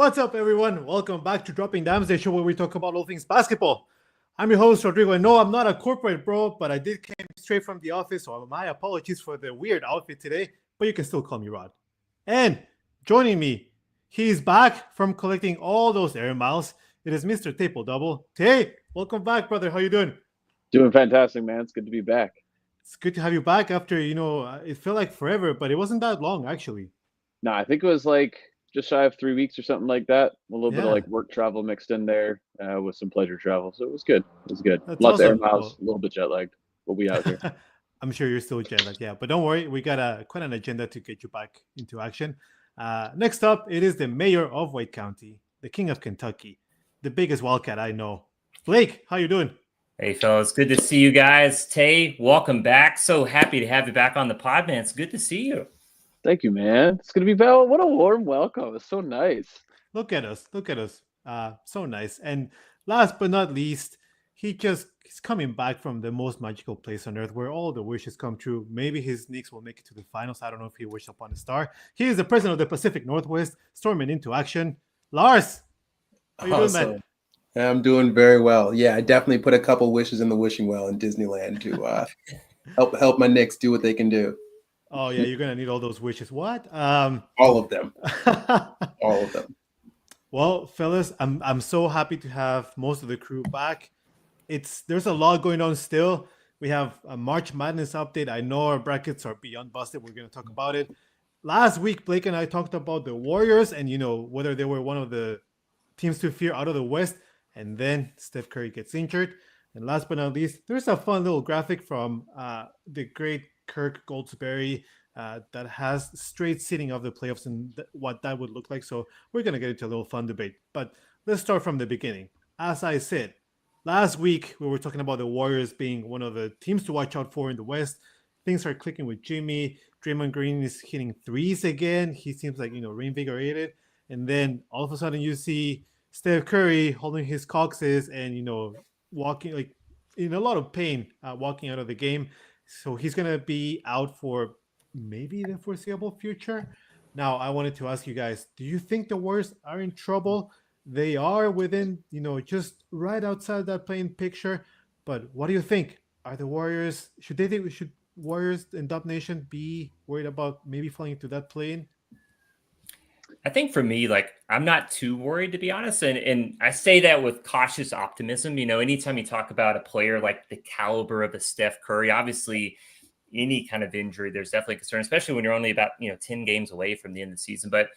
What's up, everyone? Welcome back to Dropping Dimes, the show where we talk about all things basketball. I'm your host, Rodrigo, and no, I'm not a corporate bro, but I did came straight from the office, so my apologies for the weird outfit today, but you can still call me Rod. And joining me, he's back from collecting all those air miles. It is Mr. Taple Double. Tay, welcome back, brother. How you doing? Doing fantastic, man. It's good to be back. It's good to have you back after, it felt like forever, but it wasn't that long, actually. No, I think it was like just shy of 3 weeks or something like that. A little bit of Yeah, like work travel mixed in there with some pleasure travel. So it was good. It was good. that's Lots of air awesome. miles, Well, a little bit jet lagged, but we out here. I'm sure you're still jet lagged, yeah. But don't worry, we got quite an agenda to get you back into action. Next up, it is the mayor of White County, the king of Kentucky, the biggest wildcat I know. Blake, how you doing? Hey, fellas, good to see you guys. Tay, welcome back. So happy to have you back on the pod, man. It's good to see you. Thank you, man. It's gonna be Val. What a warm welcome. It's so nice. Look at us, look at us. So nice. And last but not least, he's coming back from the most magical place on earth where all the wishes come true. Maybe his Knicks will make it to the finals. I don't know if he wished upon a star. He is the president of the Pacific Northwest, storming into action. Lars, how you doing, man? I'm doing very well. Yeah, I definitely put a couple wishes in the wishing well in Disneyland to help my Knicks do what they can do. Oh yeah, you're gonna need all those wishes. What? All of them. All of them. Well, fellas, I'm so happy to have most of the crew back. There's a lot going on still. We have a March Madness update. I know our brackets are beyond busted. We're gonna talk about it. Last week, Blake and I talked about the Warriors and whether they were one of the teams to fear out of the West. And then Steph Curry gets injured. And last but not least, there's a fun little graphic from the great Kirk Goldsberry that has straight seeding of the playoffs and what that would look like. So we're going to get into a little fun debate. But let's start from the beginning. As I said, last week we were talking about the Warriors being one of the teams to watch out for in the West. Things are clicking with Jimmy. Draymond Green is hitting threes again. He seems like, reinvigorated. And then all of a sudden you see Steph Curry holding his coccyx and, walking like in a lot of pain, walking out of the game. So he's going to be out for maybe the foreseeable future. Now, I wanted to ask you guys, do you think the Warriors are in trouble? They are within, just right outside that playing picture. But what do you think? Are the Warriors, should Warriors and Dub Nation be worried about maybe falling into that plane? I think for me, I'm not too worried, to be honest. And I say that with cautious optimism. Anytime you talk about a player like the caliber of a Steph Curry, obviously any kind of injury, there's definitely concern, especially when you're only about, 10 games away from the end of the season. But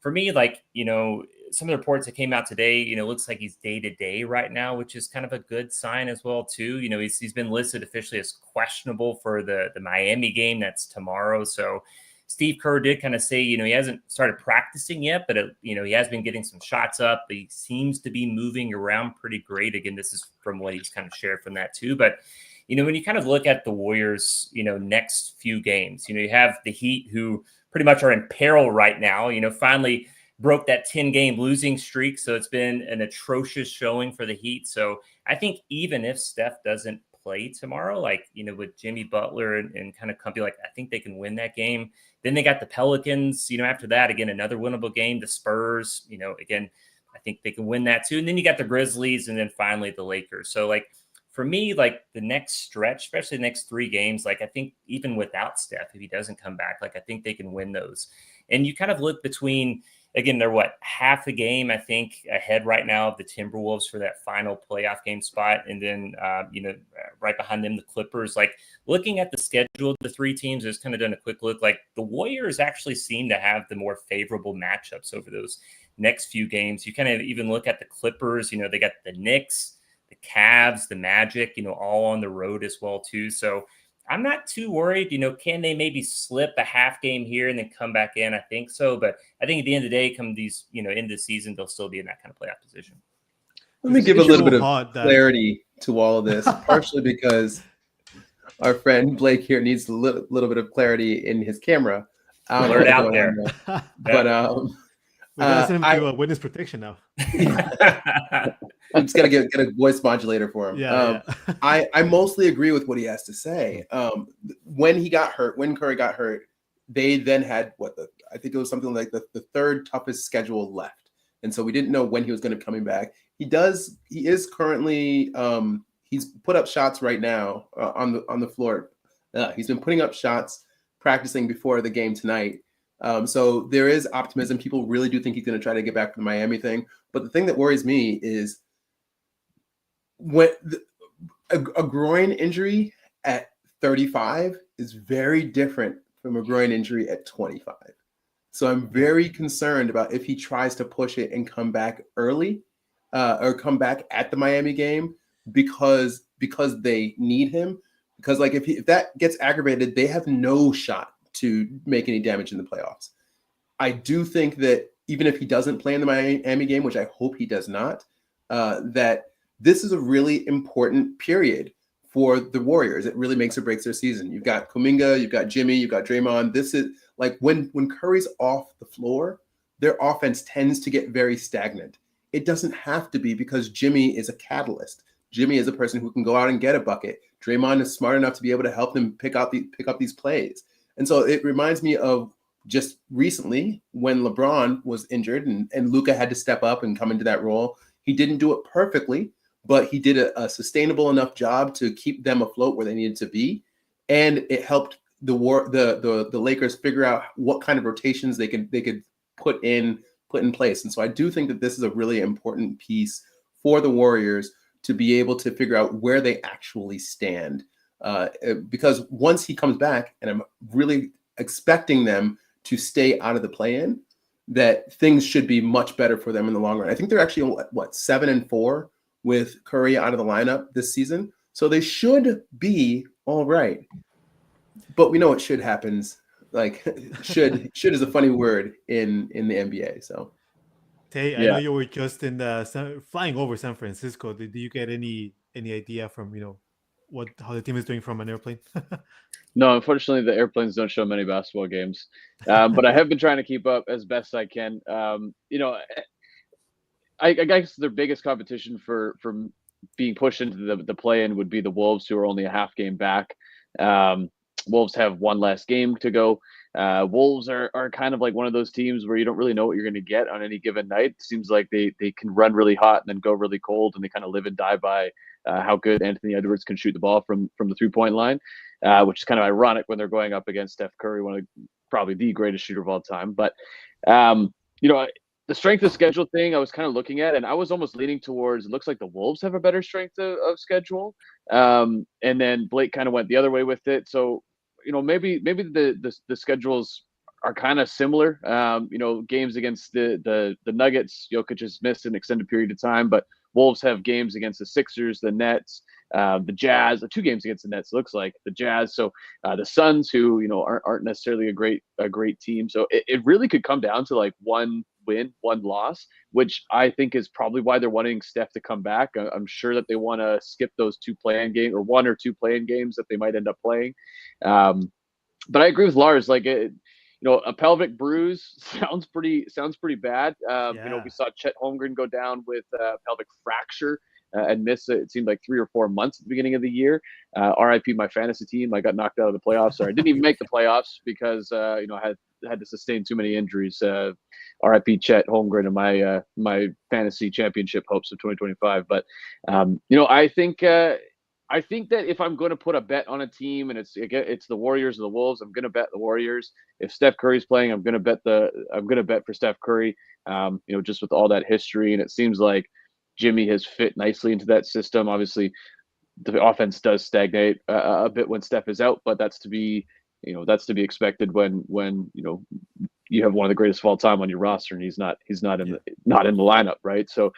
for me, some of the reports that came out today, looks like he's day to day right now, which is kind of a good sign as well, too. He's been listed officially as questionable for the Miami game. That's tomorrow. So Steve Kerr did kind of say, he hasn't started practicing yet, but, he has been getting some shots up. He seems to be moving around pretty great. Again, this is from what he's kind of shared from that too. But, when you kind of look at the Warriors, next few games, you have the Heat who pretty much are in peril right now, finally broke that 10-game losing streak. So it's been an atrocious showing for the Heat. So I think even if Steph doesn't play tomorrow, with Jimmy Butler and kind of company, I think they can win that game. Then they got the Pelicans, after that, again, another winnable game. The Spurs, again, I think they can win that too. And then you got the Grizzlies and then finally the Lakers. So for me, the next stretch, especially the next 3 games, I think even without Steph, if he doesn't come back, I think they can win those. And you kind of look between, again, they're half a game, I think, ahead right now of the Timberwolves for that final playoff game spot. And then, right behind them, the Clippers. Looking at the schedule of the 3 teams, just kind of done a quick look. The Warriors actually seem to have the more favorable matchups over those next few games. You kind of even look at the Clippers, they got the Knicks, the Cavs, the Magic, all on the road as well, too. So I'm not too worried. Can they maybe slip a half game here and then come back in? I think so. But I think at the end of the day, come these, end of the season, they'll still be in that kind of playoff position. Let me give a little bit of clarity to all of this, partially because our friend Blake here needs a little bit of clarity in his camera. Blurred out there. But we gotta send him to witness protection now. I'm just gonna get a voice modulator for him. Yeah. I mostly agree with what he has to say. When Curry got hurt, they then had I think it was something like the 3rd toughest schedule left. and so we didn't know when he was going to be coming back. He is currently he's put up shots right now on the floor. He's been putting up shots, practicing before the game tonight. So there is optimism. People really do think he's going to try to get back to the Miami thing. But the thing that worries me is when a groin injury at 35 is very different from a groin injury at 25. So I'm very concerned about if he tries to push it and come back early or come back at the Miami game because they need him. Because like if that gets aggravated, they have no shot to make any damage in the playoffs. I do think that even if he doesn't play in the Miami game, which I hope he does not, that this is a really important period for the Warriors. It really makes or breaks their season. You've got Kuminga, you've got Jimmy, you've got Draymond. This is like when Curry's off the floor, their offense tends to get very stagnant. It doesn't have to be because Jimmy is a catalyst. Jimmy is a person who can go out and get a bucket. Draymond is smart enough to be able to help them pick up these plays. And so it reminds me of just recently when LeBron was injured and Luka had to step up and come into that role. He didn't do it perfectly, but he did a sustainable enough job to keep them afloat where they needed to be. And it helped the Lakers figure out what kind of rotations they could put in place. And so I do think that this is a really important piece for the Warriors to be able to figure out where they actually stand. Because once he comes back, and I'm really expecting them to stay out of the play-in, that things should be much better for them in the long run. I think they're actually 7-4 with Curry out of the lineup this season. So they should be all right. But we know what should happens. Like should is a funny word in the NBA. So Tay, I know you were just in flying over San Francisco. Did you get any idea from how the team is doing from an airplane? No, unfortunately, the airplanes don't show many basketball games. But I have been trying to keep up as best I can. I guess their biggest competition for being pushed into the play-in would be the Wolves, who are only a half game back. Wolves have one last game to go. Wolves are kind of like one of those teams where you don't really know what you're going to get on any given night. It seems like they can run really hot and then go really cold, and they kind of live and die by how good Anthony Edwards can shoot the ball from the 3-point line, which is kind of ironic when they're going up against Steph Curry, one of probably the greatest shooter of all time. But the strength of schedule thing I was kind of looking at, and I was almost leaning towards, it looks like the Wolves have a better strength of schedule. And then Blake kind of went the other way with it. So, maybe the schedules are kind of similar. Games against the Nuggets, Jokic has missed an extended period of time, but Wolves have games against the Sixers, the Nets, the Jazz, 2 games against the Nets, looks like, the Jazz. So the Suns, who, aren't necessarily a great team. So it really could come down to like one win, one loss, which I think is probably why they're wanting Steph to come back. I'm sure that they want to skip those 2 play-in games, or 1 or 2 play-in games that they might end up playing. But I agree with Lars. Like, a pelvic bruise sounds pretty bad. We saw Chet Holmgren go down with pelvic fracture and miss it seemed like 3 or 4 months at the beginning of the year. RIP my fantasy team. I got knocked out of the playoffs, or I didn't even make the playoffs because I had to sustain too many injuries. RIP Chet Holmgren and my fantasy championship hopes of 2025. But I think that if I'm going to put a bet on a team, and it's the Warriors or the Wolves, I'm going to bet the Warriors. If Steph Curry's playing, I'm going to bet for Steph Curry. Just with all that history, and it seems like Jimmy has fit nicely into that system. Obviously, the offense does stagnate a bit when Steph is out, but that's to be expected when you have one of the greatest of all time on your roster, and he's not in the lineup, right? So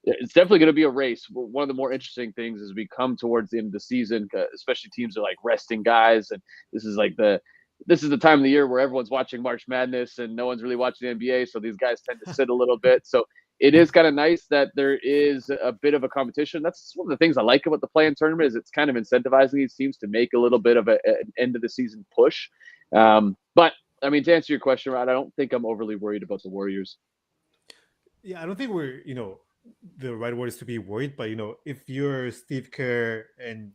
it's definitely going to be a race. One of the more interesting things as we come towards the end of the season, especially teams are like resting guys, and this is the time of the year where everyone's watching March Madness and no one's really watching the NBA, so these guys tend to sit a little bit. So it is kind of nice that there is a bit of a competition. That's one of the things I like about the play-in tournament, is it's kind of incentivizing these teams to make a little bit of an end of the season push. But I mean, to answer your question, Rod, I don't think I'm overly worried about the Warriors. Yeah, I don't think we're, the right word is to be worried, but, if you're Steve Kerr and,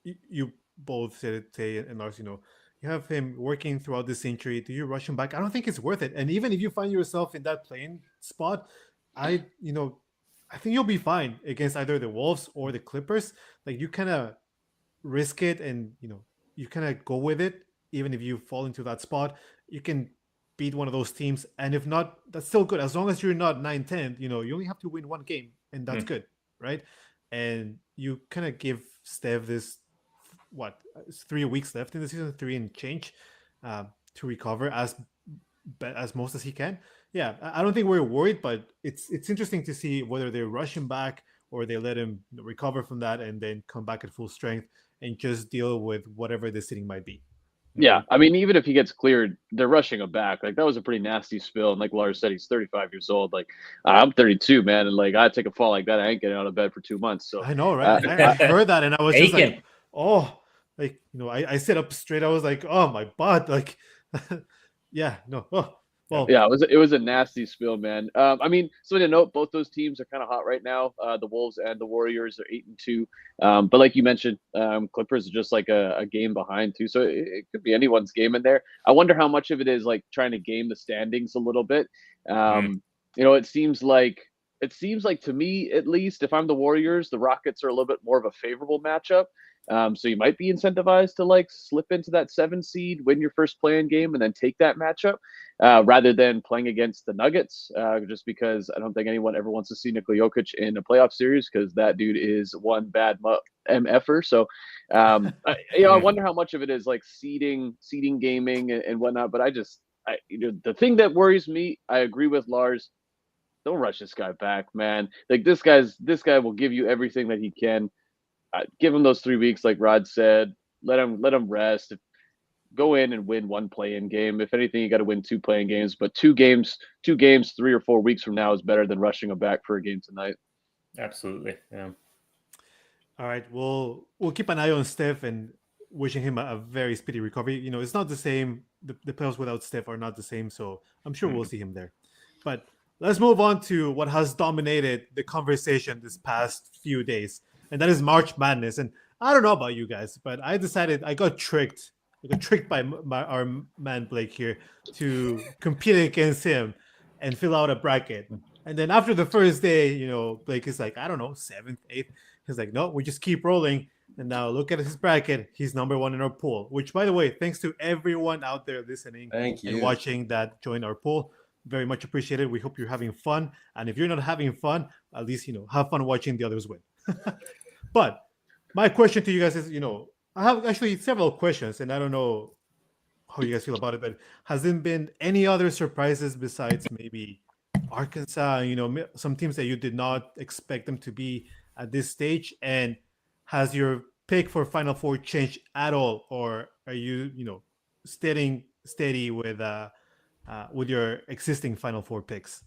you both said it, Tay and Lars, you you have him working throughout this injury. Do you rush him back? I don't think it's worth it. And even if you find yourself in that playing spot, I think you'll be fine against either the Wolves or the Clippers. Like you kind of risk it, and you kind of go with it. Even if you fall into that spot, you can beat one of those teams. And if not, that's still good. As long as you're not 9-10, you only have to win one game, and that's good, right? And you kind of give Steph this, what, it's 3 weeks left in the season, 3 and change, to recover as most as he can. Yeah, I don't think we're worried, but it's interesting to see whether they rush him back or they let him recover from that and then come back at full strength and just deal with whatever the sitting might be. Yeah, I mean, even if he gets cleared, they're rushing him back. Like that was a pretty nasty spill, and like Lars said, he's 35 years old. Like I'm 32, man, and like I take a fall like that, I ain't getting out of bed for 2 months. So I know, right? I heard that, and I was just like, oh, like I sit up straight. I was like, oh, my butt, like, yeah, no, oh. Well, yeah, it was a nasty spill, man. I mean, so to note, both those teams are kind of hot right now. The Wolves and the Warriors are 8-2. But like you mentioned, Clippers are just like a game behind too. So it could be anyone's game in there. I wonder how much of it is like trying to game the standings a little bit. It seems like to me, at least, if I'm the Warriors, the Rockets are a little bit more of a favorable matchup. So you might be incentivized to like slip into that 7 seed, win your first play-in game, and then take that matchup rather than playing against the Nuggets. Just because I don't think anyone ever wants to see Nikola Jokic in a playoff series because that dude is one bad MFer. So I wonder how much of it is like seeding gaming and whatnot. But the thing that worries me, I agree with Lars. Don't rush this guy back, man. Like this guy will give you everything that he can. Give him those 3 weeks, like Rod said. Let him rest. Go in and win one play-in game. If anything, you got to win 2 play-in games. But two games, 3 or 4 weeks from now is better than rushing him back for a game tonight. Absolutely, yeah. All right, we'll keep an eye on Steph and wishing him a very speedy recovery. It's not the same. The playoffs without Steph are not the same, so I'm sure we'll see him there. But let's move on to what has dominated the conversation this past few days. And that is March Madness. And I don't know about you guys, but I decided I got tricked. I got tricked by our man Blake here to compete against him and fill out a bracket. And then after the first day, Blake is like, I don't know, 7th, 8th. He's like, no, we just keep rolling. And now look at his bracket. He's number 1 in our pool, which, by the way, thanks to everyone out there listening and watching that join our pool. Very much appreciated. We hope you're having fun. And if you're not having fun, at least, have fun watching the others win. But my question to you guys is, I have actually several questions, and I don't know how you guys feel about it, but has there been any other surprises besides maybe Arkansas, some teams that you did not expect them to be at this stage? And has your pick for Final Four changed at all? Or are you, staying steady with your existing Final Four picks?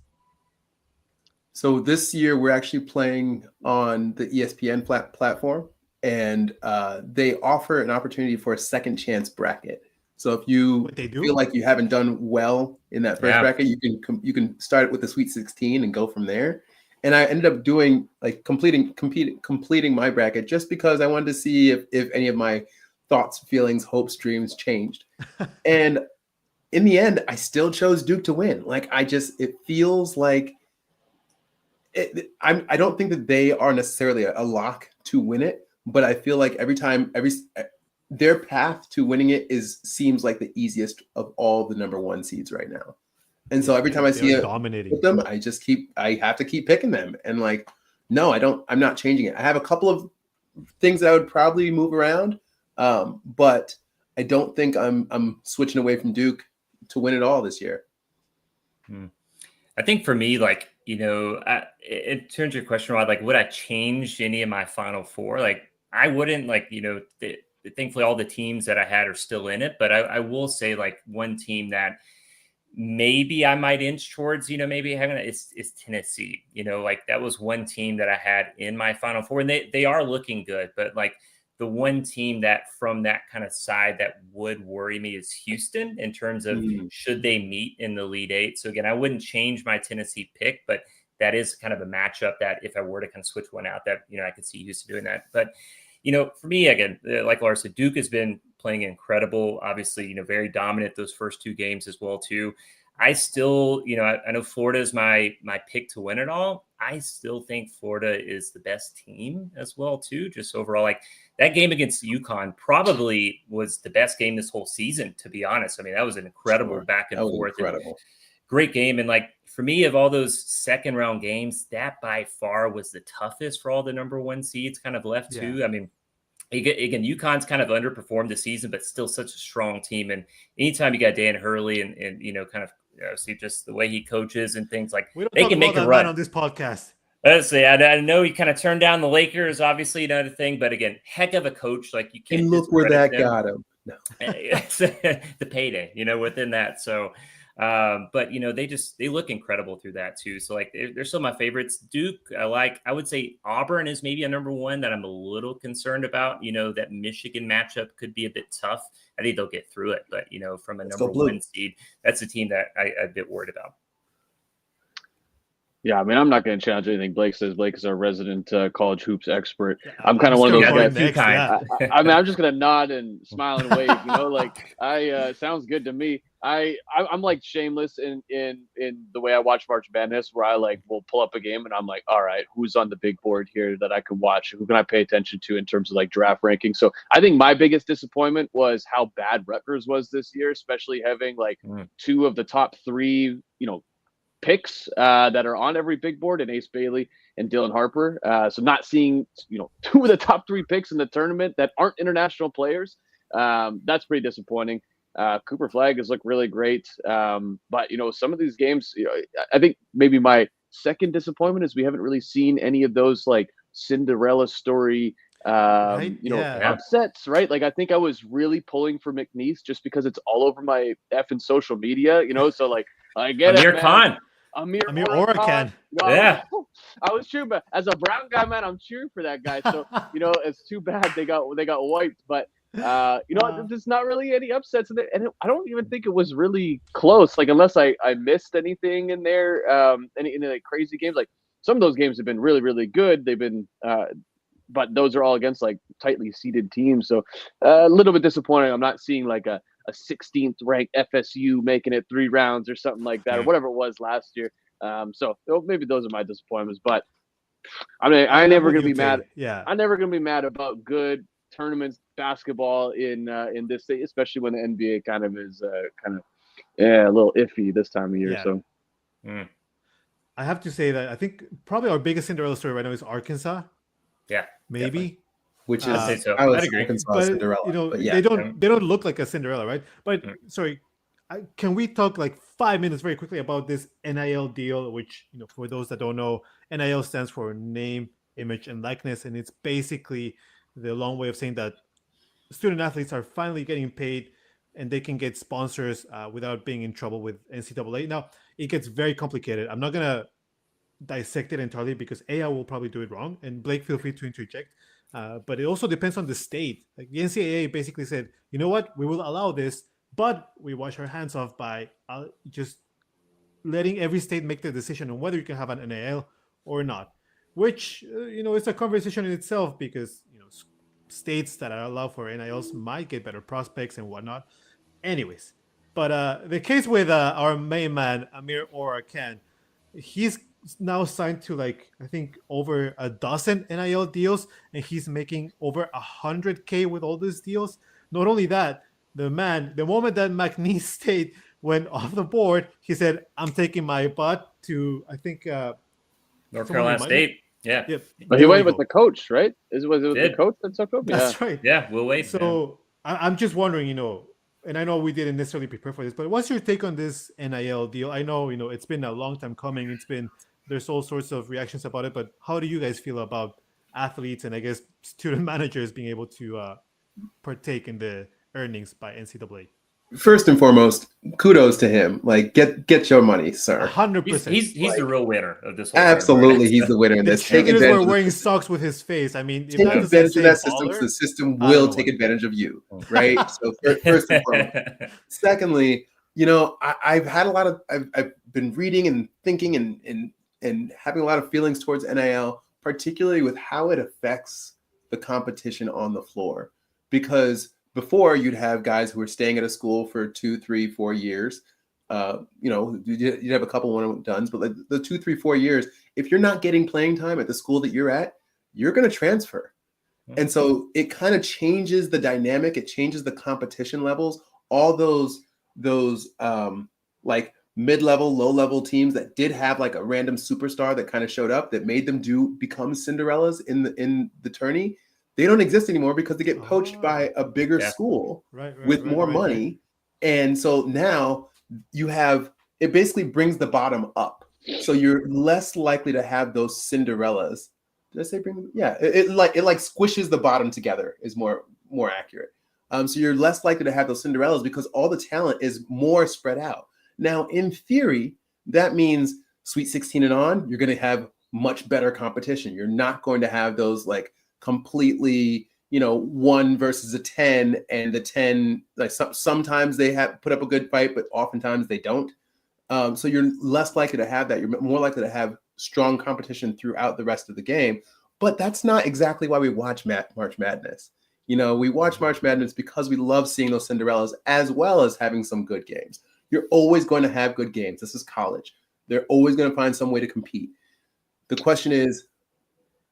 So this year we're actually playing on the ESPN platform, and they offer an opportunity for a second chance bracket. So if you feel like you haven't done well in that first bracket, you can start with the Sweet 16 and go from there. And I ended up doing like completing my bracket just because I wanted to see if any of my thoughts, feelings, hopes, dreams changed. And in the end, I still chose Duke to win. Like it feels like I don't think that they are necessarily a lock to win it, but I feel like their path to winning it seems like the easiest of all the number 1 seeds right now. And so every time I see it with them, I have to keep picking them. And like, no, I'm not changing it. I have a couple of things that I would probably move around, but I don't think I'm switching away from Duke to win it all this year. I think for me, like, in terms of your question, Rod, like, would I change any of my Final Four? Like, I wouldn't, like, thankfully all the teams that I had are still in it, but I will say like one team that maybe I might inch towards, maybe having is Tennessee. Like that was one team that I had in my Final Four, and they are looking good, but like the one team that from that kind of side that would worry me is Houston in terms of should they meet in the Elite Eight. So again, I wouldn't change my Tennessee pick, but that is kind of a matchup that if I were to kind of switch one out, that, I could see Houston doing that. But, for me, again, like Lars said, Duke has been playing incredible. Obviously, very dominant those first 2 games as well too. I still, I know Florida is my pick to win it all. I still think Florida is the best team as well too. Just overall, like that game against UConn probably was the best game this whole season, to be honest. I mean, that was an incredible back and forth. Incredible. Great game. And like for me, of all those second round games, that by far was the toughest for all the number 1 seeds kind of left too. I mean, again, UConn's kind of underperformed this season, but still such a strong team. And anytime you got Dan Hurley and kind of see just the way he coaches and things, like they can make a run on this podcast. Let's see. I know he kind of turned down the Lakers, obviously another thing, but again, heck of a coach. Like you can't and look where that him. got him. No. The payday, within that. So, but they look incredible through that too. So like they're still my favorites. Duke, I would say Auburn is maybe a number 1 that I'm a little concerned about. That Michigan matchup could be a bit tough. I think they'll get through it, but from a number 1 seed, that's a team that I'm a bit worried about. Yeah, I mean, I'm not going to challenge anything Blake says. Blake is our resident college hoops expert. I'm kind of one of those guys. I mean, I'm just going to nod and smile and wave. Sounds good to me. I'm like shameless in the way I watch March Madness, where I will pull up a game and I'm like, all right, who's on the big board here that I can watch? Who can I pay attention to in terms of draft ranking? So I think my biggest disappointment was how bad Rutgers was this year, especially having 2 of the top 3, picks that are on every big board, and Ace Bailey and Dylan Harper. So not seeing 2 of the top 3 picks in the tournament that aren't international players, that's pretty disappointing. Cooper Flagg has looked really great, but some of these games, I think maybe my second disappointment is we haven't really seen any of those Cinderella story upsets, right? I think I was really pulling for McNeese just because it's all over my effing social media, so I get Amir it, Khan. Amir Orakan. Well, yeah, I was cheering, but as a brown guy, man, I'm cheering for that guy. So it's too bad they got wiped, but there's not really any upsets in it, and I don't even think it was really close. Unless I missed anything in there, any crazy games. Some of those games have been really, really good. They've been, but those are all against tightly seeded teams. So a little bit disappointing. I'm not seeing a 16th ranked FSU making it 3 rounds or something like that, or whatever it was last year. So maybe those are my disappointments, but I mean, I'm never going to be mad. Yeah. I'm never going to be mad about good tournaments basketball in this state, especially when the NBA kind of is a little iffy this time of year. Yeah. So I have to say that I think probably our biggest Cinderella story right now is Arkansas. Yeah, maybe. Definitely. Which is I'd say so. I would I'd say agree. Arkansas But Cinderella. But yeah. they don't look like a Cinderella, right? But sorry, can we talk 5 minutes very quickly about this NIL deal? Which for those that don't know, NIL stands for name, image, and likeness, and it's basically the long way of saying that student athletes are finally getting paid and they can get sponsors without being in trouble with NCAA. Now it gets very complicated. I'm not gonna dissect it entirely because I will probably do it wrong, and Blake, feel free to interject. But it also depends on the state. The NCAA basically said, you know what, we will allow this, but we wash our hands off by just letting every state make the decision on whether you can have an NIL or not. Which it's a conversation in itself because states that are allowed for NILs might get better prospects and whatnot. Anyways, but the case with our main man Amir Orakan, he's now signed to I think over a dozen NIL deals, and he's making over $100K with all these deals. Not only that, the moment that McNeese State went off the board, he said, "I'm taking my butt to I think North Carolina State." Yeah, yep. But he went with the coach, right? Was it the coach that took him? That's right. Yeah, we'll wait. So I'm just wondering, and I know we didn't necessarily prepare for this, but what's your take on this NIL deal? I know, it's been a long time coming. There's all sorts of reactions about it, but how do you guys feel about athletes and I guess student managers being able to partake in the earnings by NCAA? First and foremost, kudos to him. Get your money, sir. 100%. He's the real winner of this whole absolutely, right? he's the winner in this. Take advantage. We're wearing socks with his face. I mean, take advantage of that system. The system will take advantage of you, right? So first and foremost. Secondly, I've had I've been reading and thinking and having a lot of feelings towards NIL, particularly with how it affects the competition on the floor, because before you'd have guys who were staying at a school for 2, 3, 4 years. You'd have a couple one and dones, but like the 2, 3, 4 years, if you're not getting playing time at the school that you're at, you're going to transfer. And so it kind of changes the dynamic. It changes the competition levels. All those like mid-level, low-level teams that did have like a random superstar that kind of showed up that made them become Cinderellas in the tourney, they don't exist anymore because they get poached by a bigger school with more money. And so now it basically brings the bottom up. So you're less likely to have those Cinderellas. Did I say bring them? Yeah, it squishes the bottom together is more accurate. So you're less likely to have those Cinderellas because all the talent is more spread out. Now, in theory, that means Sweet 16 and on, you're going to have much better competition. You're not going to have those like completely, 1 versus a 10, and the 10 like sometimes they have put up a good fight, but oftentimes they don't. So you're less likely to have that. You're more likely to have strong competition throughout the rest of the game. But that's not exactly why we watch March Madness. We watch March Madness because we love seeing those Cinderellas as well as having some good games. You're always going to have good games. This is college. They're always going to find some way to compete. The question is,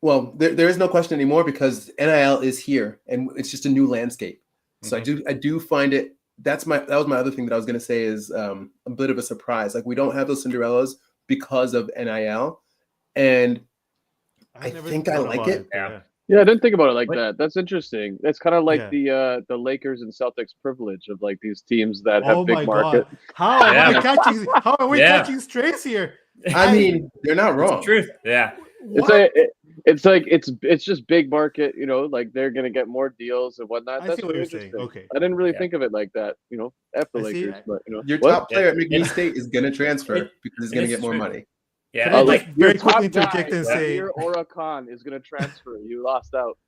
well, there is no question anymore because NIL is here and it's just a new landscape. So I do find it. That was my other thing that I was going to say is a bit of a surprise. Like we don't have those Cinderellas because of NIL, and I think I like it. Yeah, I didn't think about it like that. That's interesting. That's kind of like the Lakers and Celtics privilege of like these teams that have big market. God. How are we catching strays here? I mean, they're not wrong. It's the truth. Yeah. It's just big market, like they're gonna get more deals and whatnot. I That's see what you're interesting. saying. Okay. I didn't really think of it like that. F the Lakers, but your top player at McNeese State is gonna transfer because he's gonna get more money. Yeah, Can I very quickly interject and say Aura Khan is gonna transfer. You lost out.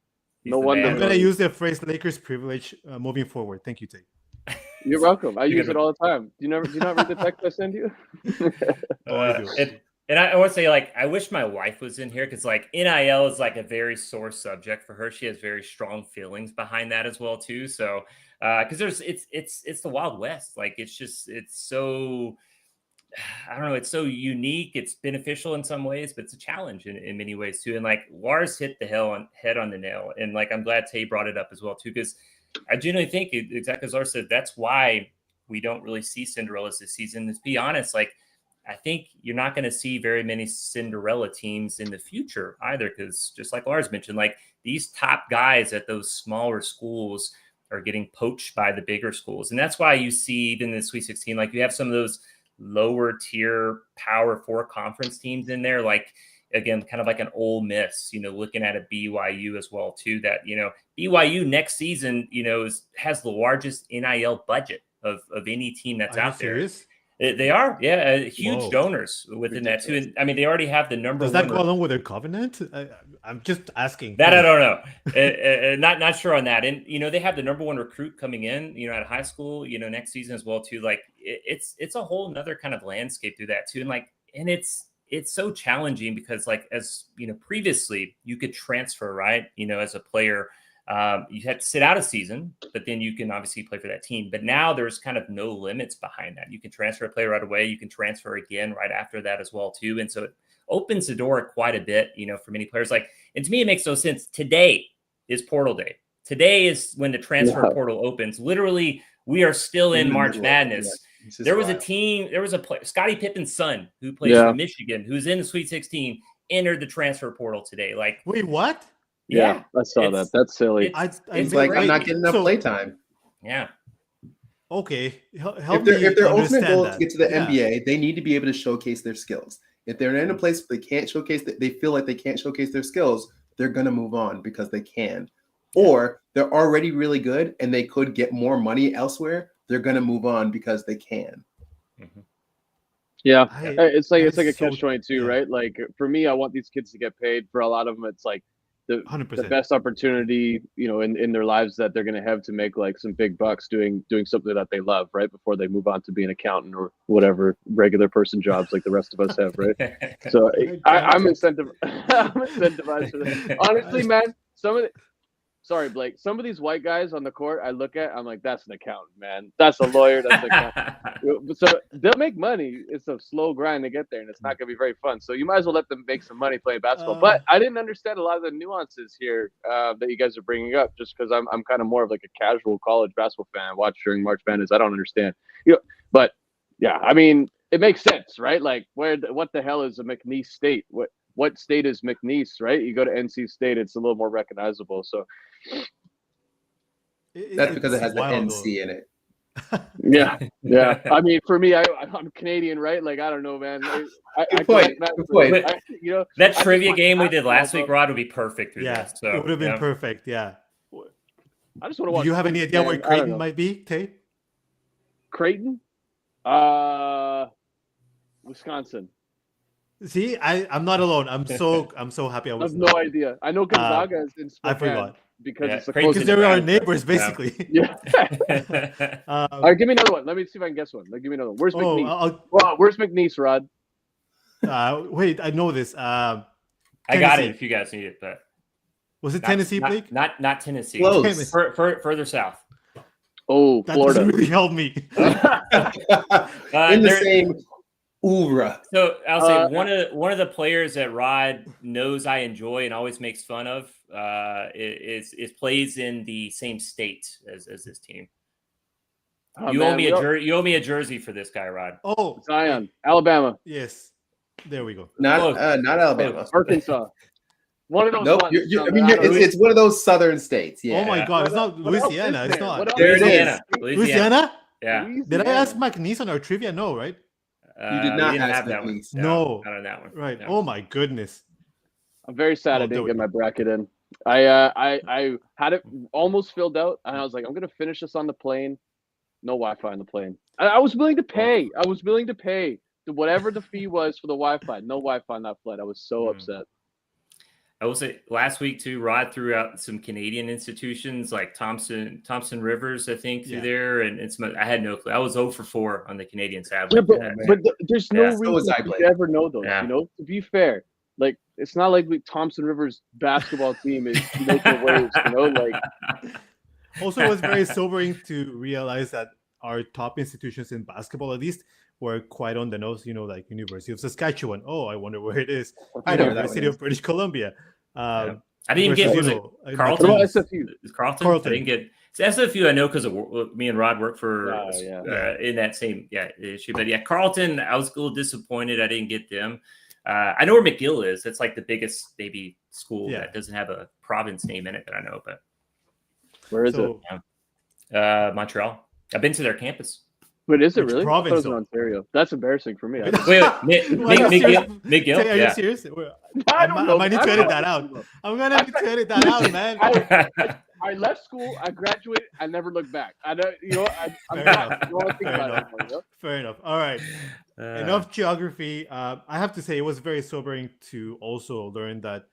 No wonder. I'm gonna use the phrase Lakers privilege moving forward. Thank you, Tate. You're welcome. I use it all the time. Do you not read the text I send you? I do. And I want to say, like, I wish my wife was in here because, like, NIL is like a very sore subject for her. She has very strong feelings behind that as well, too. So, because it's the Wild West. Like, it's so, I don't know, it's so unique. It's beneficial in some ways, but it's a challenge in many ways, too. And, like, Lars hit the head on the nail. And, like, I'm glad Tay brought it up as well, too, because I genuinely think, exactly as Lars said, that's why we don't really see Cinderellas this season. To be honest, like, I think you're not going to see very many Cinderella teams in the future either, because just like Lars mentioned, like these top guys at those smaller schools are getting poached by the bigger schools. And that's why you see even in the Sweet 16, like you have some of those lower tier Power 4 conference teams in there, like, again, kind of like an Ole Miss, looking at a BYU as well, too, that, BYU next season, has the largest NIL budget of any team that's out there. Serious? They are, huge donors within that too. And I mean, they already have the number. Does that go along with their covenant? I'm just asking. That I don't know. Not sure on that. And they have the number 1 recruit coming in, at high school, next season as well too. Like it's a whole nother kind of landscape through that too. And it's so challenging because like as previously you could transfer, right? As a player. You had to sit out a season, but then you can obviously play for that team. But now there's kind of no limits behind that. You can transfer a player right away. You can transfer again right after that as well, too. And so it opens the door quite a bit, for many players. And to me, it makes no sense. Today is portal day. Today is when the transfer portal opens. Literally, we are still in March Madness. There was a team, there was a player, Scottie Pippen's son, who plays for Michigan, who's in the Sweet 16, entered the transfer portal today. Like, wait, what? Yeah, I saw that. That's silly. It's like I'm not getting enough playtime. Yeah. Okay. If their ultimate goal is to get to the NBA, they need to be able to showcase their skills. If they're in a place where they can't showcase, they feel like they can't showcase their skills, they're going to move on because they can. Or they're already really good and they could get more money elsewhere. They're going to move on because they can. Mm-hmm. Yeah, it's like a catch-22, right? Like for me, I want these kids to get paid. For a lot of them, it's like the best opportunity, in their lives that they're going to have to make like some big bucks doing something that they love, right? Before they move on to be an accountant or whatever regular person jobs like the rest of us have, right? So I'm incentivized for that. Honestly, man, some sorry, Blake. Some of these white guys on the court, I look at, I'm like, that's an accountant, man. That's a lawyer. That's an accountant. So they'll make money. It's a slow grind to get there, and it's not going to be very fun. So you might as well let them make some money playing basketball. But I didn't understand a lot of the nuances here that you guys are bringing up, just because I'm kind of more of like a casual college basketball fan. I watch during March Madness. I don't understand, But yeah, I mean, it makes sense, right? Like, what the hell is a McNeese State? What state is McNeese, right? You go to NC State, it's a little more recognizable. So That's because it has the wild, NC in it. yeah. I mean, for me, I'm Canadian, right? Like, I don't know, man. Good point. That trivia game we did last week, Rod, would be perfect through this. So it would have been perfect. Yeah. I just want to watch. Do you have any idea where Creighton might be, Tay? Creighton? Wisconsin. See, I'm not alone. I'm so happy. I have no idea. I know Gonzaga is in Spokane. I forgot. Because they're our neighbors, basically. Yeah. All right, give me another one. Let me see if I can guess one. Like, give me another one. Where's McNeese? Where's McNeese, Rod? Wait, I know this. I got it if you guys need it, but was it Tennessee, Blake? Not Tennessee. Close. Further south. Oh, that Florida. doesn't really help me. In the same oeuvre. So I'll say one of the players that Rod knows I enjoy and always makes fun of is plays in the same state as this team. You owe me a jersey for this guy, Rod. Oh, Zion, Alabama. Yes, there we go. Not Alabama. Arkansas. One of those. Nope. Ones. It's one of those southern states. Yeah. Oh my God, it's not Louisiana. It's not. There it is. Louisiana? Yeah. Louisiana. Did I ask McNeese on our trivia? No, right? You did not have ask that one. McNeese. No. Not on that one. Right. No. Oh my goodness. I'm very sad I didn't get my bracket in. I had it almost filled out, and I was like, I'm gonna finish this on the plane. No Wi-Fi on the plane. I was willing to pay. I was willing to pay whatever the fee was for the Wi-Fi. No Wi-Fi on that flight. I was so upset. I will say last week too, Rod threw out some Canadian institutions like Thompson Rivers, I think, through there, and I had no clue. I was 0 for 4 on the Canadian side. Yeah, but there's no reason to ever know those. Yeah. To be fair, like it's not like Thompson Rivers basketball team is making waves. Also, it was very sobering to realize that our top institutions in basketball, at least, were quite on the nose. Like University of Saskatchewan. Oh, I wonder where it is. University of British Columbia. I didn't get Carleton. What about SFU? Carleton. I didn't get SFU. I know because me and Rod work for in that same issue. But Carleton, I was a little disappointed I didn't get them. I know where McGill is. That's like the biggest maybe school that doesn't have a province name in it that I know. But where is it? Montreal. I've been to their campus. But is it really? Province, I thought it was in Ontario. That's embarrassing for me. McGill. Are you serious? I might need to edit that out. I'm gonna have to edit that out, man. I left school. I graduated. I never looked back. I don't. Fair enough. All right. Enough geography. I have to say it was very sobering to also learn that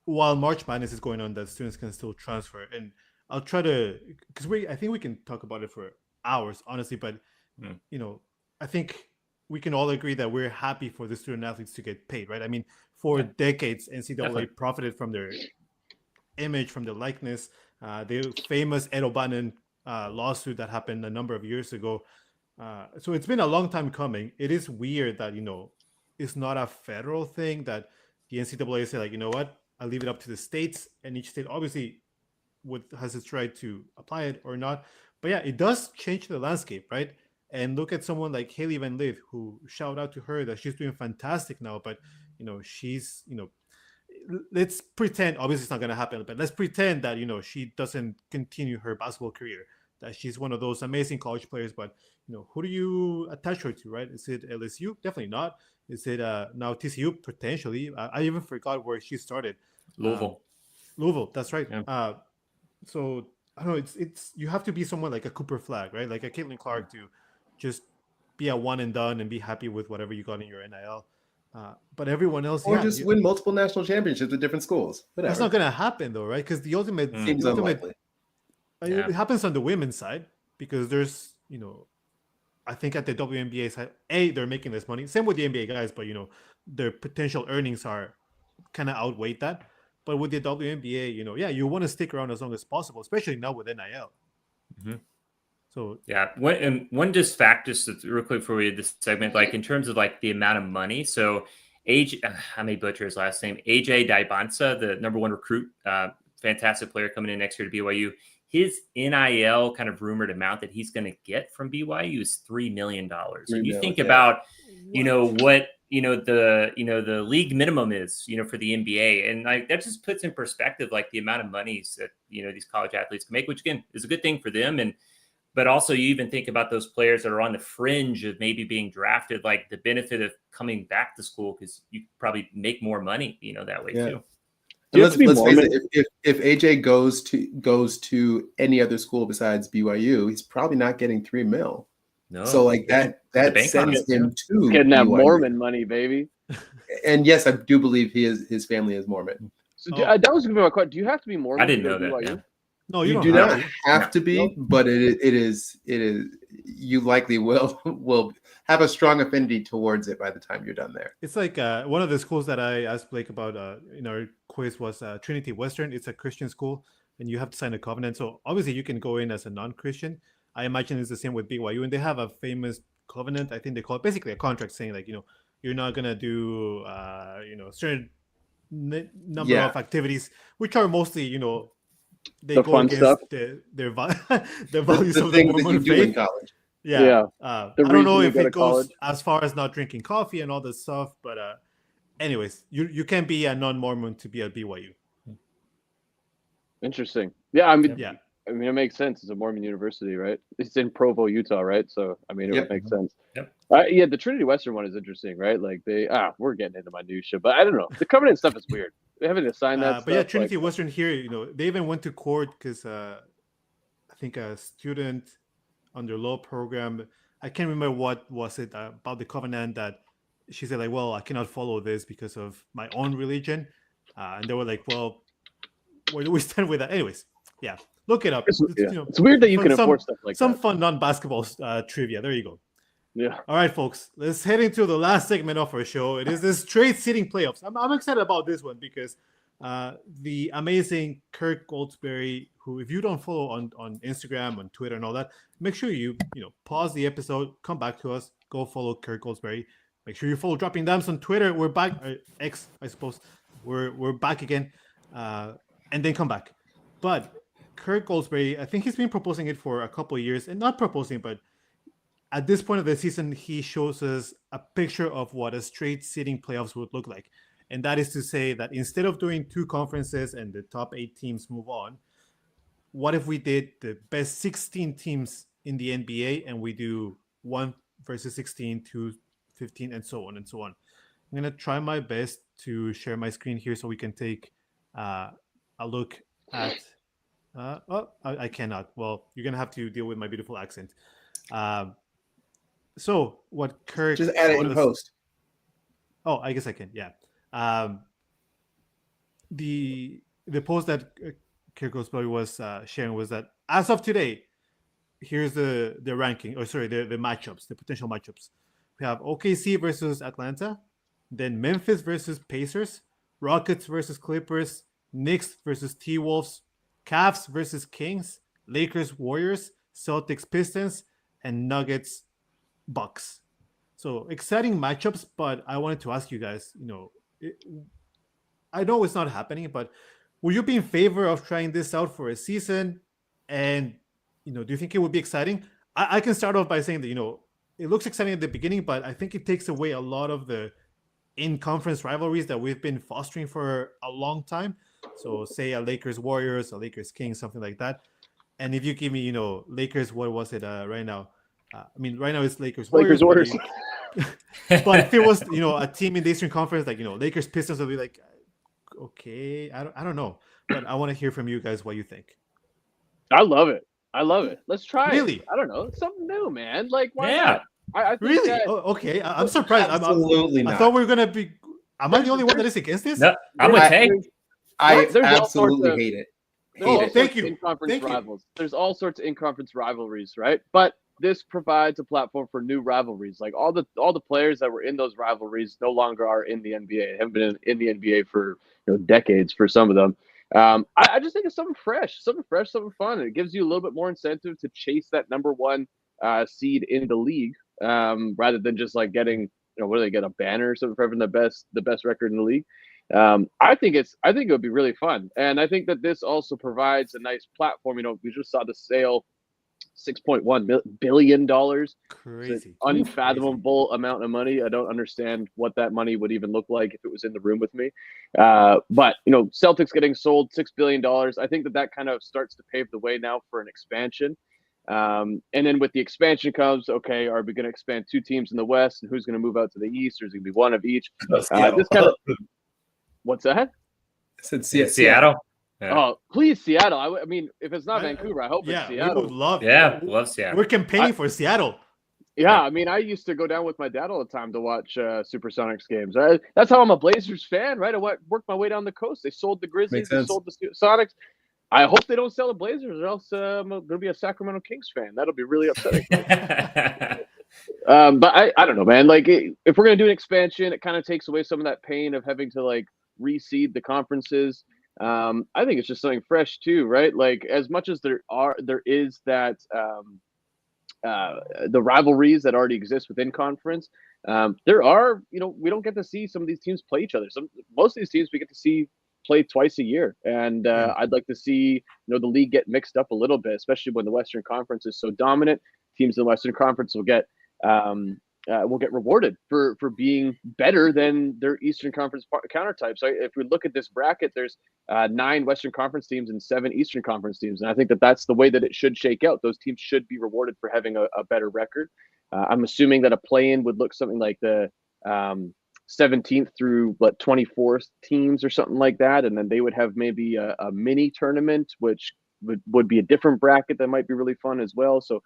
while March Madness is going on, that students can still transfer. And I'll try to, because I think we can talk about it for hours, honestly. But I think we can all agree that we're happy for the student athletes to get paid, right? I mean, for decades, NCAA profited from their image, from their likeness. The famous Ed O'Bannon lawsuit that happened a number of years ago. So it's been a long time coming. It is weird that it's not a federal thing, that the NCAA say, like, you know what, I'll leave it up to the states, and each state obviously has its right to apply it or not. But yeah, it does change the landscape, right? And look at someone like Haley Van Lith, who, shout out to her, that she's doing fantastic now. But she's let's pretend, obviously it's not going to happen, but let's pretend that she doesn't continue her basketball career, that she's one of those amazing college players. But who do you attach her to, right? Is it LSU? Definitely not. Is it now TCU? Potentially. I even forgot where she started. Louisville, that's right. Yeah. So I don't know. It's you have to be someone like a Cooper Flag, right? Like a Caitlin Clark, to just be a one and done and be happy with whatever you got in your NIL. But everyone else, or just win multiple national championships with different schools. Whatever. That's not going to happen, though, right? Because the ultimate seems unlikely. It happens on the women's side, because there's I think at the WNBA side, they're making less money. Same with the NBA guys, but their potential earnings are kind of outweigh that. But with the WNBA, you want to stick around as long as possible, especially now with NIL. Mhm. So yeah, one just fact, just real quick before we did this segment, like in terms of like the amount of money. So, I may butcher his last name, AJ Daibansa, the number 1 recruit, fantastic player coming in next year to BYU. His NIL kind of rumored amount that he's going to get from BYU is $3 million. And you think about, what the league minimum is, for the NBA, and like that just puts in perspective like the amount of monies that these college athletes can make, which again is a good thing for them. But also you even think about those players that are on the fringe of maybe being drafted, like the benefit of coming back to school because you probably make more money, that way too. Let's face it, if AJ goes to any other school besides BYU, he's probably not getting $3 million. No. So like that sends him to getting that BYU. Mormon money, baby. And yes, I do believe his family is Mormon. So that was gonna be my question. Do you have to be Mormon? I didn't know that. BYU? Yeah. No, you do not have to be, but it is you likely will have a strong affinity towards it by the time you're done there. It's like one of the schools that I asked Blake about in our quiz was Trinity Western. It's a Christian school, and you have to sign a covenant. So obviously you can go in as a non-Christian. I imagine it's the same with BYU, and they have a famous covenant. I think they call it basically a contract saying like you're not gonna do certain number of activities, which are mostly they go against their values of the Mormon faith. In college. Yeah. I don't know if it goes as far as not drinking coffee and all this stuff, but anyways, you can be a non-Mormon to be at BYU. Interesting. Yeah, I mean, it makes sense. It's a Mormon university, right? It's in Provo, Utah, right? So, I mean, it would make sense. Yep. The Trinity Western one is interesting, right? Like we're getting into minutia, but I don't know. The covenant stuff is weird. They haven't assigned that. But Trinity Western here, they even went to court because I think a student on their law program, I can't remember what was it about the covenant that she said like, well, I cannot follow this because of my own religion, and they were like, well, where do we stand with that? Anyways, look it up. It's weird that you can enforce stuff like some that. Fun non-basketball trivia. There you go. Yeah. All right, folks. Let's head into the last segment of our show. It is the straight seating playoffs. I'm excited about this one because the amazing Kirk Goldsberry, who if you don't follow on Instagram, on Twitter, and all that, make sure you pause the episode, come back to us, go follow Kirk Goldsberry. Make sure you follow Dropping Dams on Twitter. We're back, X, I suppose. We're back again, and then come back. But Kirk Goldsberry, I think he's been proposing it for a couple of years, and not proposing, but at this point of the season, he shows us a picture of what a straight seeding playoffs would look like. And that is to say that instead of doing 2 conferences and the top 8 teams move on, what if we did the best 16 teams in the NBA and we do 1 versus 16, 2, 15, and so on and so on. I'm going to try my best to share my screen here so we can take a look at... I cannot. Well, you're going to have to deal with my beautiful accent. So what Kirk just add it in post. Oh, I guess I can. Yeah. The post that Kirk Goldsberry was sharing was that as of today, here's the ranking, or sorry, the matchups, the potential matchups. We have OKC versus Atlanta, then Memphis versus Pacers, Rockets versus Clippers, Knicks versus T-Wolves, Cavs versus Kings, Lakers Warriors, Celtics Pistons, and Nuggets Bucks. So exciting matchups, but I wanted to ask you guys, I know it's not happening, but will you be in favor of trying this out for a season? And, do you think it would be exciting? I can start off by saying that, it looks exciting at the beginning, but I think it takes away a lot of the in-conference rivalries that we've been fostering for a long time. So say a Lakers Warriors, a Lakers Kings, something like that. And if you give me, Lakers, what was it right now? Right now it's Lakers Warriors. But if it was, a team in the Eastern Conference, like, Lakers Pistons, would be like, okay, I don't know. But I want to hear from you guys what you think. I love it. Let's try really? it. I don't know. It's something new, man. Like, why not? I think really? That... Oh, okay. I'm surprised. Absolutely not. I thought we were going to be... Am I the only one that is against this? No, I'm with Hank. I absolutely hate it. Thank you. In-conference rivals. There's all sorts of in-conference rivalries, right? But this provides a platform for new rivalries. Like all the players that were in those rivalries no longer are in the NBA. They haven't been in the NBA for decades for some of them. I just think it's something fresh, something fun. And it gives you a little bit more incentive to chase that number one seed in the league, rather than just like getting, what do they get, a banner or something for having the best record in the league. I think it would be really fun, and I think that this also provides a nice platform. We just saw the sale, $6.1 billion. Crazy, unfathomable amount of money. I don't understand what that money would even look like if it was in the room with me. But Celtics getting sold $6 billion. I think that kind of starts to pave the way now for an expansion. And then with the expansion comes, okay, are we going to expand 2 teams in the West, and who's going to move out to the East, or is it going to be one of each? This kind of what's that? I said Seattle. Yeah. Oh, please, Seattle. I mean, if it's not Vancouver, I hope it's Seattle. We would love. Love Seattle. We're campaigning for Seattle. Yeah, I mean, I used to go down with my dad all the time to watch Supersonics games. That's how I'm a Blazers fan, right? I worked my way down the coast. They sold the Grizzlies, they sold the Sonics. I hope they don't sell the Blazers, or else I'm going to be a Sacramento Kings fan. That'll be really upsetting. But I don't know, man. Like, if we're going to do an expansion, it kind of takes away some of that pain of having to like reseed the conferences. I think it's just something fresh too, right? Like, as much as there is that the rivalries that already exist within conference, there are, we don't get to see some of these teams play each other. Most of these teams we get to see play twice a year, and I'd like to see the league get mixed up a little bit, especially when the Western Conference is so dominant. Teams in the Western Conference will get rewarded for being better than their Eastern Conference countertypes. So if we look at this bracket, there's 9 Western Conference teams and 7 Eastern Conference teams, and I think that that's the way that it should shake out. Those teams should be rewarded for having a better record. I'm assuming that a play-in would look something like the 17th through 24th teams or something like that, and then they would have maybe a mini tournament, which would be a different bracket that might be really fun as well. So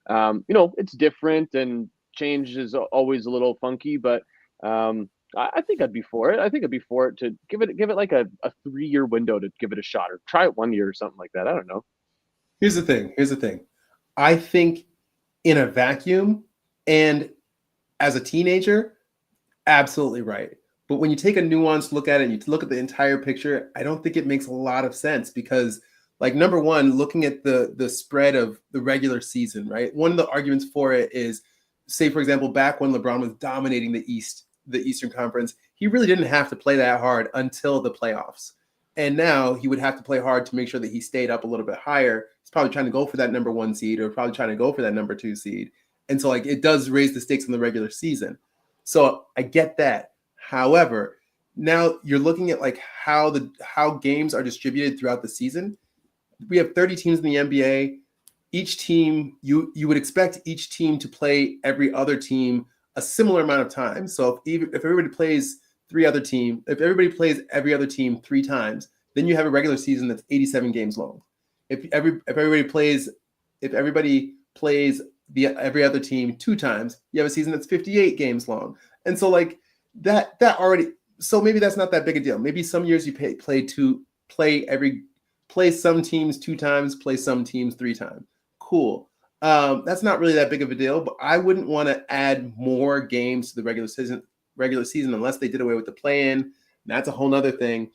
it's different, and change is always a little funky, but I think I'd be for it. I think I'd be for it to give it like a 3-year window to give it a shot, or try it 1 year or something like that. I don't know. Here's the thing. I think in a vacuum and as a teenager, absolutely right. But when you take a nuanced look at it and you look at the entire picture, I don't think it makes a lot of sense, because, like, number one, looking at the spread of the regular season, right? One of the arguments for it is, say, for example, back when LeBron was dominating the Eastern Conference, he really didn't have to play that hard until the playoffs. And now he would have to play hard to make sure that he stayed up a little bit higher. He's probably trying to go for that number 1 seed, or probably trying to go for that number 2 seed. And so, like, it does raise the stakes in the regular season. So I get that. However, now you're looking at like how games are distributed throughout the season. We have 30 teams in the NBA. Each team, you would expect each team to play every other team a similar amount of time. So if everybody plays every other team 3 times, then you have a regular season that's 87 games long. If everybody plays every other team 2 times, you have a season that's 58 games long. And so like that already, so maybe that's not that big a deal. Maybe some years you play some teams 2 times, play some teams 3 times. Cool. That's not really that big of a deal, but I wouldn't want to add more games to the regular season unless they did away with the play-in. That's a whole nother thing.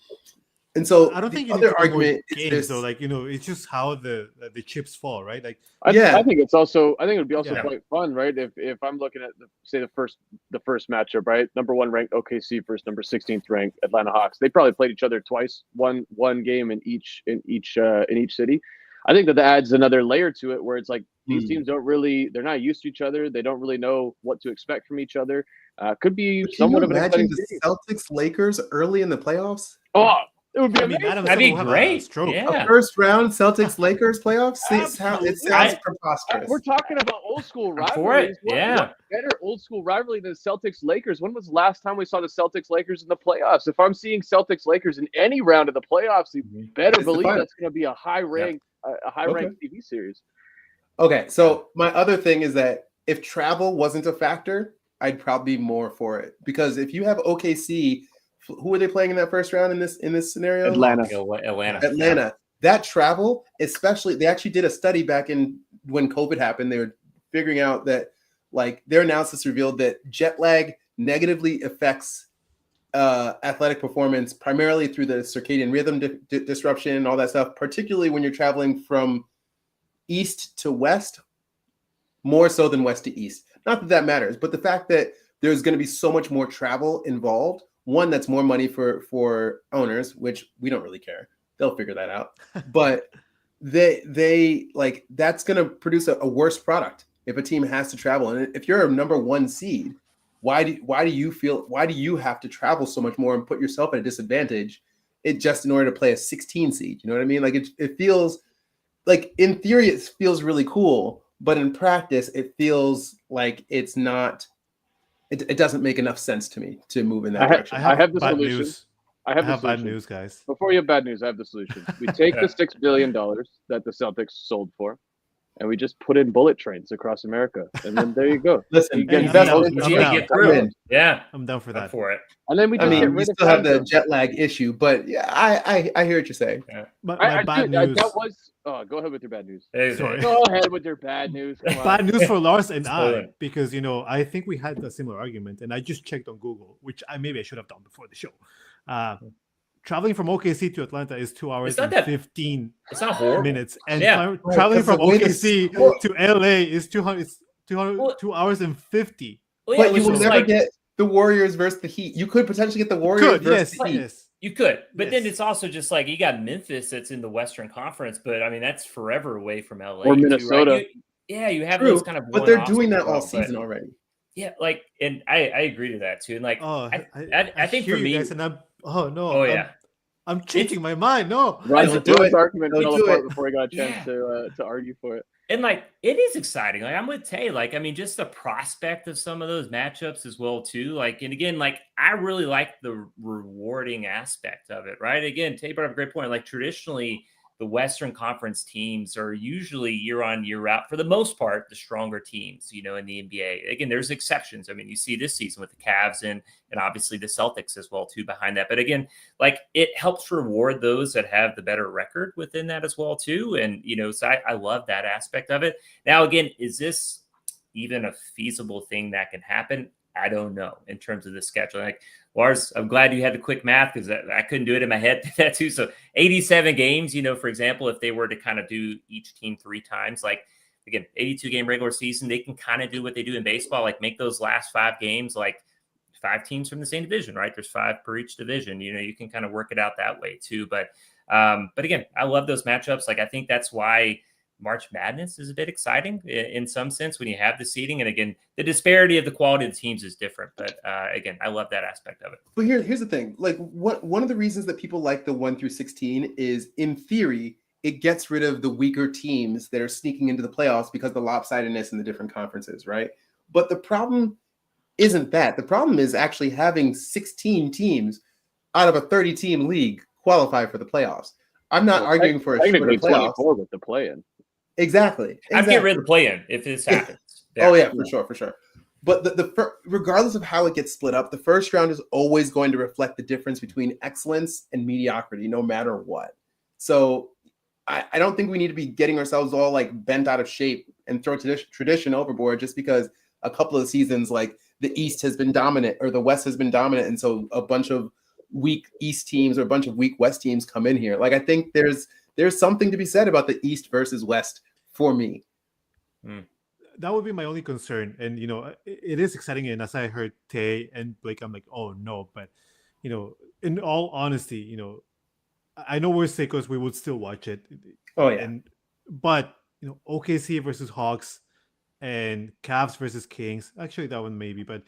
And so I don't think other argument is games, though. Like, it's just how the chips fall, right? Like, I think it would be also quite fun, right? If I'm looking at the first matchup, right? Number 1 ranked OKC versus number 16th ranked Atlanta Hawks. They probably played each other twice, one game in each city. I think that adds another layer to it, where it's like these teams they're not used to each other. They don't really know what to expect from each other. Could be somewhat of an exciting the Celtics Lakers early in the playoffs. Oh, it would be amazing. That'd be great. A first round Celtics Lakers playoffs. It sounds preposterous. We're talking about old school rivalries. What better old school rivalry than Celtics Lakers? When was the last time we saw the Celtics Lakers in the playoffs? If I'm seeing Celtics Lakers in any round of the playoffs, you better believe that's going to be a high ranked TV series. Okay, so my other thing is that if travel wasn't a factor, I'd probably be more for it, because if you have OKC. Who are they playing in that first round in this scenario? Atlanta. That travel, especially, they actually did a study back in when COVID happened. They were figuring out that like their analysis revealed that jet lag negatively affects athletic performance primarily through the circadian rhythm disruption and all that stuff, particularly when you're traveling from east to west, more so than west to east. Not that that matters, but the fact that there's going to be so much more travel involved, one, that's more money for owners, which we don't really care. They'll figure that out. But they like that's going to produce a worse product if a team has to travel. And if you're a number one seed, why do you have to travel so much more and put yourself at a disadvantage just in order to play a 16 seed? You know what I mean? Like it feels like in theory it feels really cool, but in practice it feels like it's not. It doesn't make enough sense to me to move in that direction. I have the bad solution. news. I have the bad solution. news, guys. Before you have bad news, I have the solution. We take the $6 billion that the Celtics sold for, and we just put in bullet trains across America, and then there you go. Listen, you get I'm down. Easy to get through. Yeah, I'm down for up that. for it. And then we just I get mean, you rid of still have time the zones. jet lag issue, but yeah, I hear what you're saying. My I bad do- news. That was. Oh, go ahead with your bad news. Sorry. Go ahead with your bad news. Come on. Bad news for Lars and Spoil I, it. because I think we had a similar argument, and I just checked on Google, which maybe I should have done before the show. Traveling from OKC to Atlanta is 2 hours It's not and that- 15 It's not horrible. minutes, and Yeah. traveling That's from the way OKC to LA is 200 Well- 2 hours and 50. Well, yeah, But you which will was never like- get the Warriors versus the Heat. You could potentially get the Warriors Good, versus yes, the Heat. yes. You could, but then Yes. it's also just like you got Memphis that's in the Western Conference, but I mean that's forever away from LA Or too, Minnesota. right? You have True, those kind of but they're one-offs doing that as well, all but- season already. Yeah, like, and I agree to that too. And like, Oh, I think hear for you me, guys, and oh yeah, I'm changing my mind. No, Ron's do it. argument Don't fell do apart it. before he got a chance Yeah. to argue for it. and like it is exciting. Like I'm with Tay. Like I mean, just the prospect of some of those matchups as well too. Like, and again, like I really like the rewarding aspect of it. Right? Again, Tay brought up a great point. Like traditionally, the Western Conference teams are usually year on year out, for the most part, the stronger teams, in the NBA. Again, there's exceptions. I mean, you see this season with the Cavs and obviously the Celtics as well, too, behind that. But again, like it helps reward those that have the better record within that as well, too. And, so I love that aspect of it. Now, again, is this even a feasible thing that can happen? I don't know in terms of the schedule. Like Lars, I'm glad you had the quick math because I couldn't do it in my head that too. So 87 games, for example, if they were to kind of do each team 3 times, like again, 82 game regular season, they can kind of do what they do in baseball, like make those last 5 games, like 5 teams from the same division, right? There's 5 per each division. You can kind of work it out that way too. But again, I love those matchups. Like I think that's why March Madness is a bit exciting in some sense when you have the seeding. And again, the disparity of the quality of the teams is different. But again, I love that aspect of it. But here's the thing. Like one of the reasons that people like the 1 through 16 is, in theory, it gets rid of the weaker teams that are sneaking into the playoffs because of the lopsidedness in the different conferences, right? But the problem isn't that. The problem is actually having 16 teams out of a 30-team league qualify for the playoffs. I'm not arguing for a shorter Technically playoffs. 24 with the play-in. Exactly. I'd get rid of the play-in if this happens. Yeah. Oh yeah, for sure. But regardless of how it gets split up, the first round is always going to reflect the difference between excellence and mediocrity, no matter what. So I don't think we need to be getting ourselves all like bent out of shape and throw tradition overboard just because a couple of seasons like the East has been dominant or the West has been dominant, and so a bunch of weak East teams or a bunch of weak West teams come in here. Like I think there's something to be said about the East versus West for me. That would be my only concern. And, it is exciting. And as I heard Tay and Blake, I'm like, oh, no. But, in all honesty, I know we're sickos. We would still watch it. Oh, yeah. But, OKC versus Hawks and Cavs versus Kings. Actually, that one maybe. But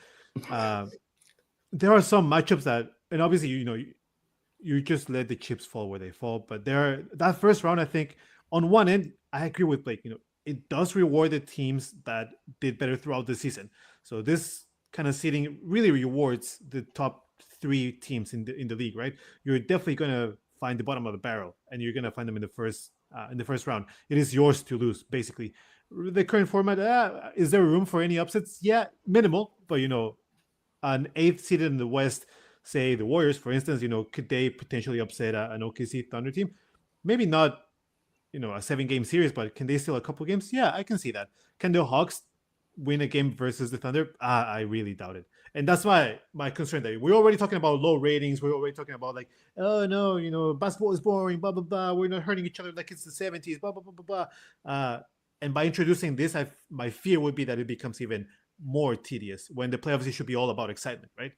there are some matchups that, and obviously, you just let the chips fall where they fall. But that first round, I think, on one end, I agree with Blake. It does reward the teams that did better throughout the season. So this kind of seeding really rewards the top 3 teams in the league, right? You're definitely going to find the bottom of the barrel, and you're going to find them in the first round. It is yours to lose, basically. The current format, is there room for any upsets? Yeah, minimal, but an 8th seeded in the West, say the Warriors, for instance, could they potentially upset an OKC Thunder team? Maybe not, a 7-game series, but can they steal a couple games? Yeah, I can see that. Can the Hawks win a game versus the Thunder? I really doubt it. And that's why my concern that we're already talking about low ratings. We're already talking about like, oh no, basketball is boring, blah, blah, blah. We're not hurting each other like it's the 70s, blah, blah, blah, blah, blah. And by introducing this, my fear would be that it becomes even more tedious when the playoffs should be all about excitement, right?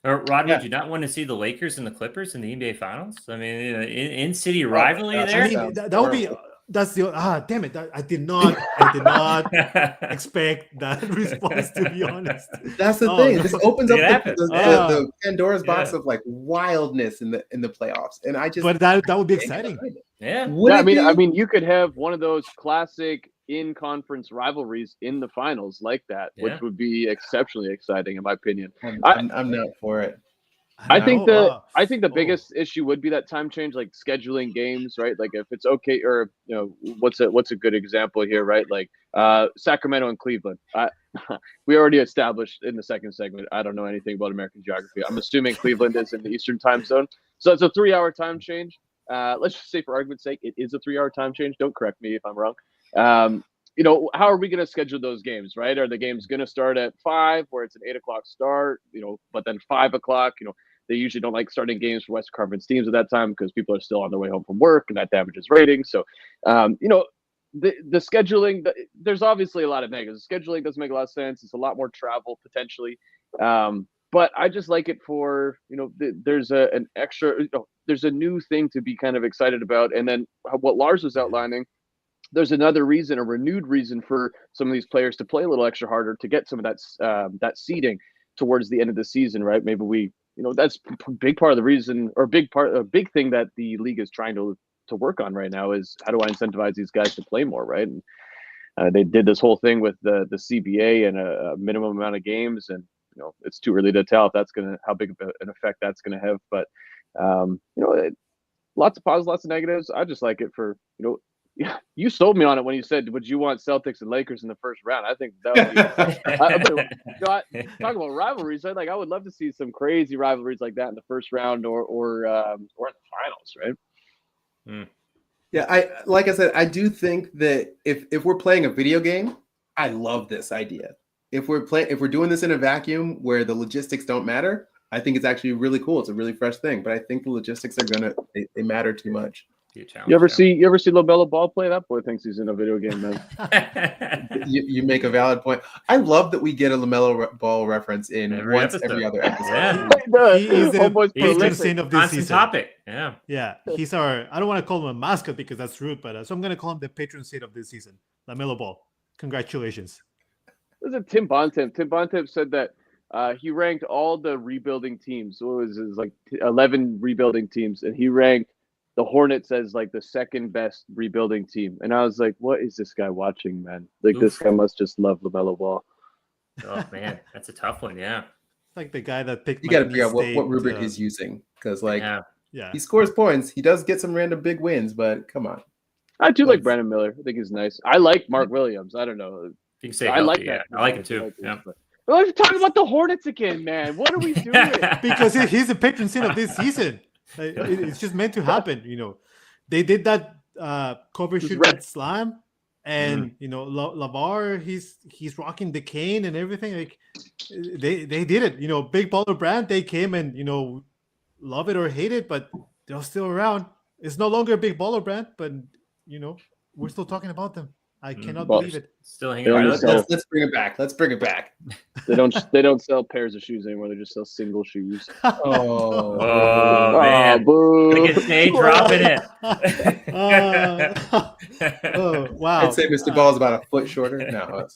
Rod, would you not want to see the Lakers and the Clippers in the NBA Finals? I mean, in city rivalry there. I mean, that would be. That's the damn it! I did not expect that response. To be honest, that's the thing. No. This opens up the Pandora's box of like wildness in the playoffs, and I just. But that would be exciting. Yeah. I mean, you could have one of those classic in-conference rivalries in the finals like that, which would be exceptionally exceptionally, in my opinion. I'm not for it. I think the biggest issue would be that time change, like scheduling games, right? Like if it's okay, or what's a good example here, right? Like Sacramento and Cleveland. We already established in the second segment. I don't know anything about American geography. I'm assuming Cleveland is in the Eastern time zone, so it's a 3-hour time change. Let's just say, for argument's sake, it is a 3-hour time change. Don't correct me if I'm wrong. How are we going to schedule those games, right? Are the games going to start at 5, where it's an 8 o'clock start, but then 5 o'clock, they usually don't like starting games for Western Conference teams at that time because people are still on their way home from work, and that damages ratings. So, the scheduling, there's obviously a lot of negatives. The scheduling doesn't make a lot of sense. It's a lot more travel potentially. But I just like it for, there's an extra, there's a new thing to be kind of excited about. And then what Lars was outlining, there's another reason, a renewed reason for some of these players to play a little extra harder to get some of that seeding towards the end of the season, right? Maybe we, that's a big part of the reason, or a big thing that the league is trying to work on right now is how do I incentivize these guys to play more, right? And they did this whole thing with the CBA and a minimum amount of games, and it's too early to tell if how big of an effect that's gonna have. But lots of positives, lots of negatives. I just like it for you sold me on it when you said, would you want Celtics and Lakers in the first round? I think that would be talk about rivalries. I would love to see some crazy rivalries like that in the first round or in the finals, right? Yeah, like I said, I do think that if we're playing a video game, I love this idea. If we're doing this in a vacuum where the logistics don't matter, I think it's actually really cool. It's a really fresh thing, but I think the logistics are they matter too much. You ever see LaMelo Ball play? That boy thinks he's in a video game, man. you make a valid point. I love that we get a LaMelo Ball reference in every other episode. Yeah. He's the patron saint of this season. Topic. Yeah. He's I don't want to call him a mascot because that's rude, but so I'm going to call him the patron saint of this season. LaMelo Ball. Congratulations. This is Tim Bontemp. Tim Bontemp said that he ranked all the rebuilding teams. So it was like 11 rebuilding teams, and he ranked the Hornets as like the second best rebuilding team. And I was like, what is this guy watching, man? Like, this guy must just love LaMelo Ball. Oh, man. That's a tough one. Yeah. Like the guy that picked. You got to figure out what rubric he's using. Because, he scores points. He does get some random big wins, but come on. I do like Brandon Miller. I think he's nice. I like Mark Williams. I don't know. You can say I like that. I like him too. Well, you're talking about the Hornets again, man. What are we doing? Because he's the patron saint of this season. It's just meant to happen. They did that cover shoot with Slam, and LaVar, he's rocking the cane and everything. Like they did it. Big baller brand. They came and love it or hate it, but they're still around. It's no longer a big baller brand, but we're still talking about them. I cannot believe it. Still hanging around. Let's bring it back. They don't sell pairs of shoes anymore. They just sell single shoes. Oh man! Boo. Gonna get Nate dropping it. Oh wow! I'd say Mr. Ball is about a foot shorter. No,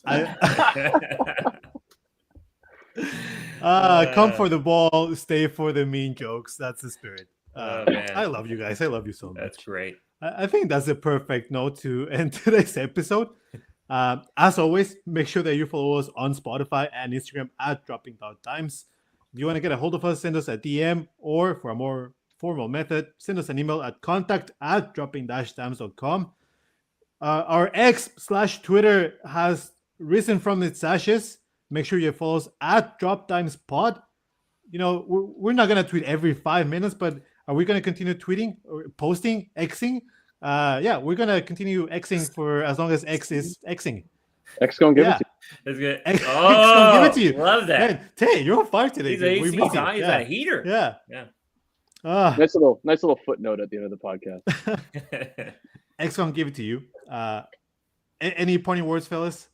come for the ball, stay for the mean jokes. That's the spirit. Man. I love you guys. I love you so much. That's great. I think that's a perfect note to end today's episode. As always, make sure that you follow us on Spotify and Instagram at dropping.times. If you want to get a hold of us, send us a DM, or for a more formal method, send us an email at contact@dropping-times.com. Our X/Twitter has risen from its ashes. Make sure you follow us at DropTimesPod. We're not going to tweet every 5 minutes, but are we going to continue tweeting or posting, Xing? We're going to continue Xing for as long as X is Xing. X gonna give Yeah. it to That's good. X Oh, gonna give it to you. love that. Man, Tay, you're on fire today. He's dude. a We AC, missed you. He's Yeah. a heater. Yeah. Yeah. Ah, you. Nice little footnote at the end of the podcast. X gonna give it to you. Any pointing words, fellas?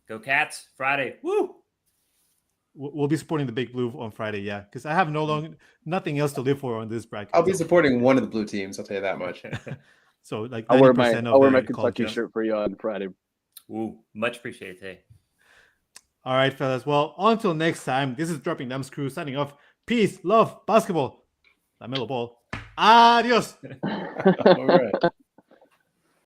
Go Cats! Friday. Woo! We'll be supporting the Big Blue on Friday, yeah, because I have nothing else to live for on this bracket. I'll be supporting one of the blue teams. I'll tell you that much. So like I'll wear 90% I'll wear my the college Kentucky camp. shirt for you on Friday. Ooh, much appreciated today. All right, fellas. Well, until next time, this is Dropping Dams Crew signing off. Peace, love, basketball. LaMelo Ball. Adios. All right.